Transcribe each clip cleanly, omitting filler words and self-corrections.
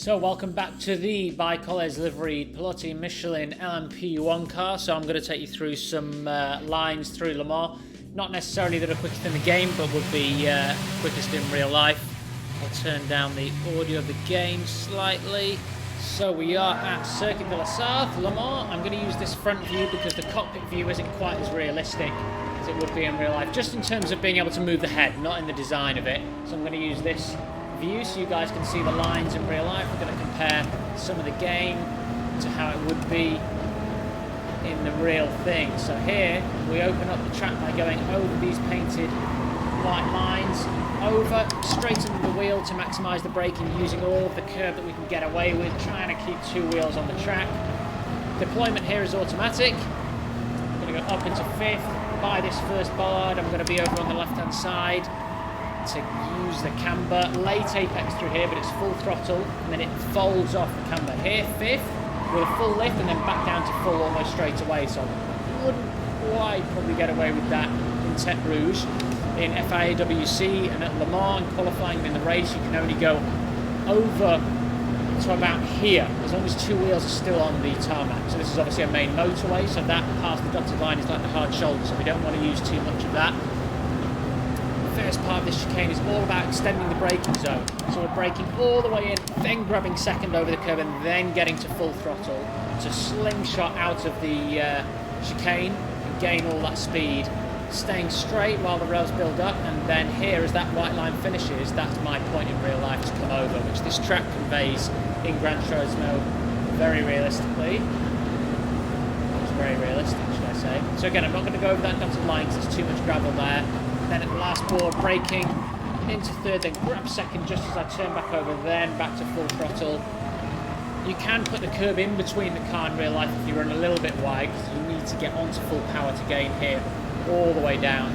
So welcome back to the Bicoles liveried Pilotti Michelin LMP1 car. So I'm going to take you through some lines through Le Mans. Not necessarily that are quickest in the game, but would be quickest in real life. I'll turn down the audio of the game slightly. So we are at Circuit de la Sarthe, Le Mans. I'm going to use this front view because the cockpit view isn't quite as realistic as it would be in real life, just in terms of being able to move the head, not in the design of it. So I'm going to use this view so you guys can see the lines in real life. We're going to compare some of the game to how it would be in the real thing. So here we open up the track by going over these painted white lines, over, straighten the wheel to maximise the braking, using all of the curb that we can get away with, trying to keep two wheels on the track. Deployment here is automatic. I'm going to go up into fifth by this first bollard. I'm going to be over on the left hand side to use the camber. Late apex through here, but it's full throttle, and then it folds off the camber. Here, fifth, with a full lift, and then back down to full almost straight away. So I wouldn't quite probably get away with that in Tête Rouge. In FIAWC and at Le Mans and qualifying in the race, you can only go over to about here, as long as two wheels are still on the tarmac. So this is obviously a main motorway, so that past the dotted line is like the hard shoulder, so we don't want to use too much of that. First part of this chicane is all about extending the braking zone. So we're braking all the way in, then grabbing second over the curb, and then getting to full throttle to slingshot out of the chicane and gain all that speed, staying straight while the rails build up. And then here, as that white line finishes, that's my point in real life to come over, which this track conveys in Gran Turismo very realistically. It's very realistic, should I say. So again, I'm not going to go over that dotted line because there's too much gravel there. Then at the last board, braking into third, then grab second just as I turn back over, then back to full throttle. You can put the curb in between the car in real life if you run a little bit wide, because you need to get onto full power to gain here all the way down.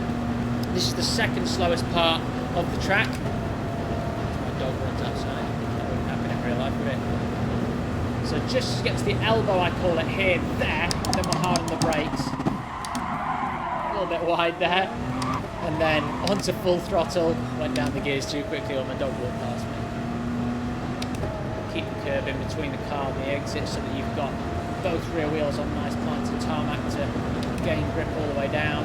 This is the second slowest part of the track. My dog runs outside. That wouldn't happen in real life, would it? So just as it gets the elbow, I call it here, there, then we'll harden the brakes. A little bit wide there. And then onto full throttle, went down the gears too quickly or my dog walked past me. Keep the curb in between the car and the exit so that you've got both rear wheels on nice planted tarmac to gain grip all the way down.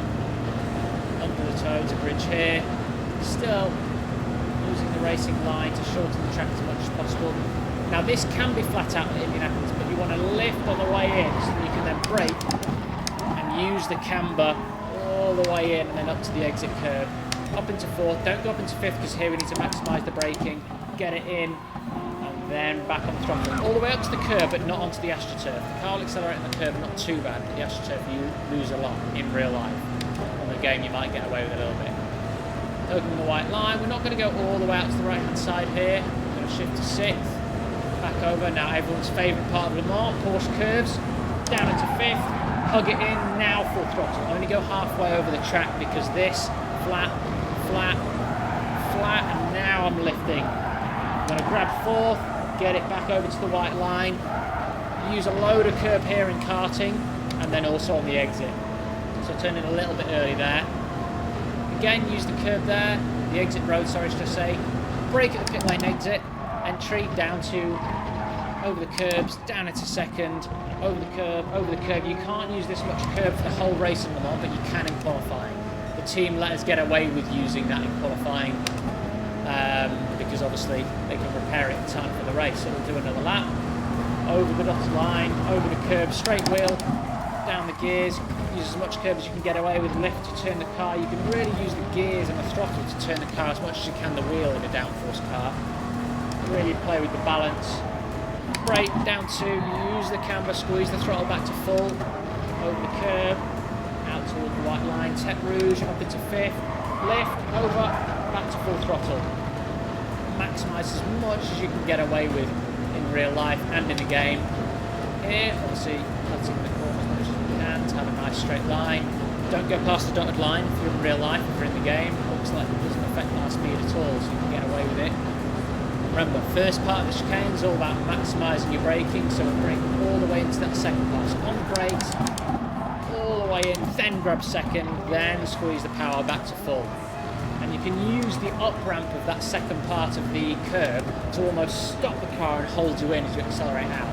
Under the toe to bridge here. Still using the racing line to shorten the track as much as possible. Now this can be flat out at Indianapolis, but you want to lift on the way in so that you can then brake and use the camber all the way in and then up to the exit curb. Up into fourth, don't go up into fifth because here we need to maximise the braking, get it in, and then back on the throttle. All the way up to the curb, but not onto the AstroTurf. The car will accelerate on the curb, not too bad, but the AstroTurf you lose a lot in real life. On the game you might get away with a little bit. Opening the white line, we're not going to go all the way out to the right hand side here. We're going to shift to sixth, back over. Now everyone's favourite part of Le Mans, Porsche curves, down into fifth. Hug it in, now full throttle. Only go halfway over the track because this, flat, flat, flat, and now I'm lifting. I'm going to grab fourth, get it back over to the white line, use a load of curb here in karting, and then also on the exit. So turn in a little bit early there. Again, use the curb there, the exit road, sorry should I say. Brake at the pit lane exit, entry down to over the curbs, down into second, over the curb. You can't use this much curb for the whole race in Le Mans, but you can in qualifying. The team let us get away with using that in qualifying because obviously they can repair it in time for the race. So we'll do another lap. Over the dotted line, over the curb, straight wheel, down the gears. Use as much curb as you can get away with, lift to turn the car. You can really use the gears and the throttle to turn the car as much as you can the wheel in a downforce car. Really play with the balance. Brake down to, use the camber, squeeze the throttle back to full, over the curb, out toward the white line, Tête Rouge, up into fifth, lift, over, back to full throttle. Maximise as much as you can get away with in real life and in the game. Here, obviously, cutting the corner as much as we can to have a nice straight line. Don't go past the dotted line if you're in real life, if you're in the game. It looks like it doesn't affect our speed at all, so you can get away with it. Remember, first part of the chicane is all about maximising your braking, so we're braking all the way into that second part. So on the brakes, all the way in, then grab second, then squeeze the power back to full. And you can use the up ramp of that second part of the curb to almost stop the car and hold you in as you accelerate out.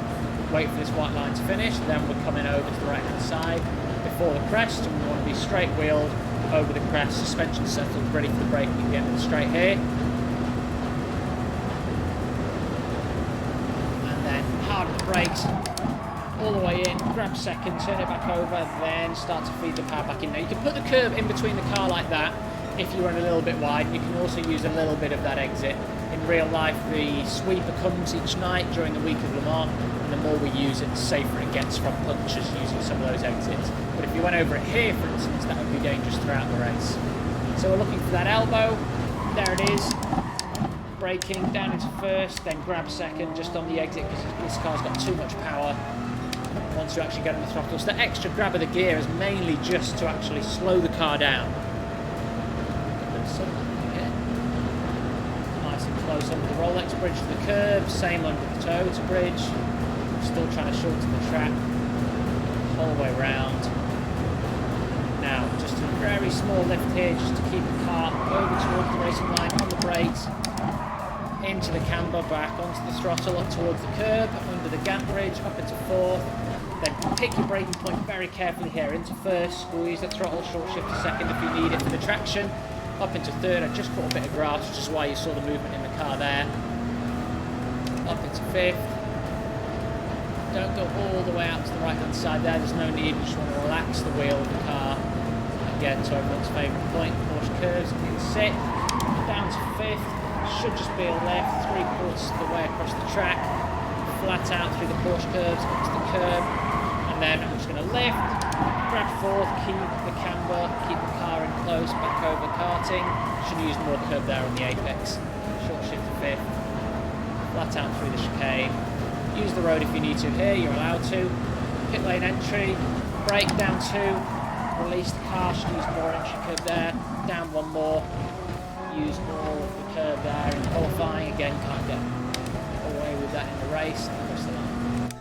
Wait for this white line to finish, then we're coming over to the right hand side before the crest, and we want to be straight wheeled over the crest, suspension settled, ready for the braking at the end of the straight here. And then harden the brakes, all the way in, grab second, turn it back over, then start to feed the power back in. Now you can put the curb in between the car like that if you run a little bit wide, and you can also use a little bit of that exit. In real life, the sweeper comes each night during the week of Le Mans, and the more we use it, the safer it gets from punctures using some of those exits. But if you went over it here, for instance, that would be dangerous throughout the race. So we're looking for that elbow. There it is. Braking down into first, then grab second just on the exit because this car's got too much power once you actually get on the throttle. So the extra grab of the gear is mainly just to actually slow the car down. Nice and close under the Rolex bridge to the curb, same under the Toyota bridge. Still trying to shorten the track whole way round. Now, just a very small lift here just to keep the car over towards the racing line on the brakes, into the camber, back onto the throttle, up towards the curb, under the gap bridge, up into fourth. Then pick your braking point very carefully here, into first, squeeze the throttle, short shift to second if you need it for the traction, up into third. I just caught a bit of grass, which is why you saw the movement in the car there. Up into fifth. Don't go all the way out to the right hand side there, there's no need, you just want to relax the wheel of the car. Again, to everyone's favourite point, Porsche curves, you can sit, down to fifth, should just be a left, 3/4 of the way across the track, flat out through the Porsche curves, up to the curb, and then I'm just going to lift, grab fourth, keep the camber, keep the car in close, back over karting, should use more curb there on the apex, short shift to fifth, flat out through the chicane. Use the road if you need to here, you're allowed to. Pit lane entry, brake down two, release the car, should use more entry curb there, down one more, use all of the curb there in qualifying, again can't get away with that in the race, across the line.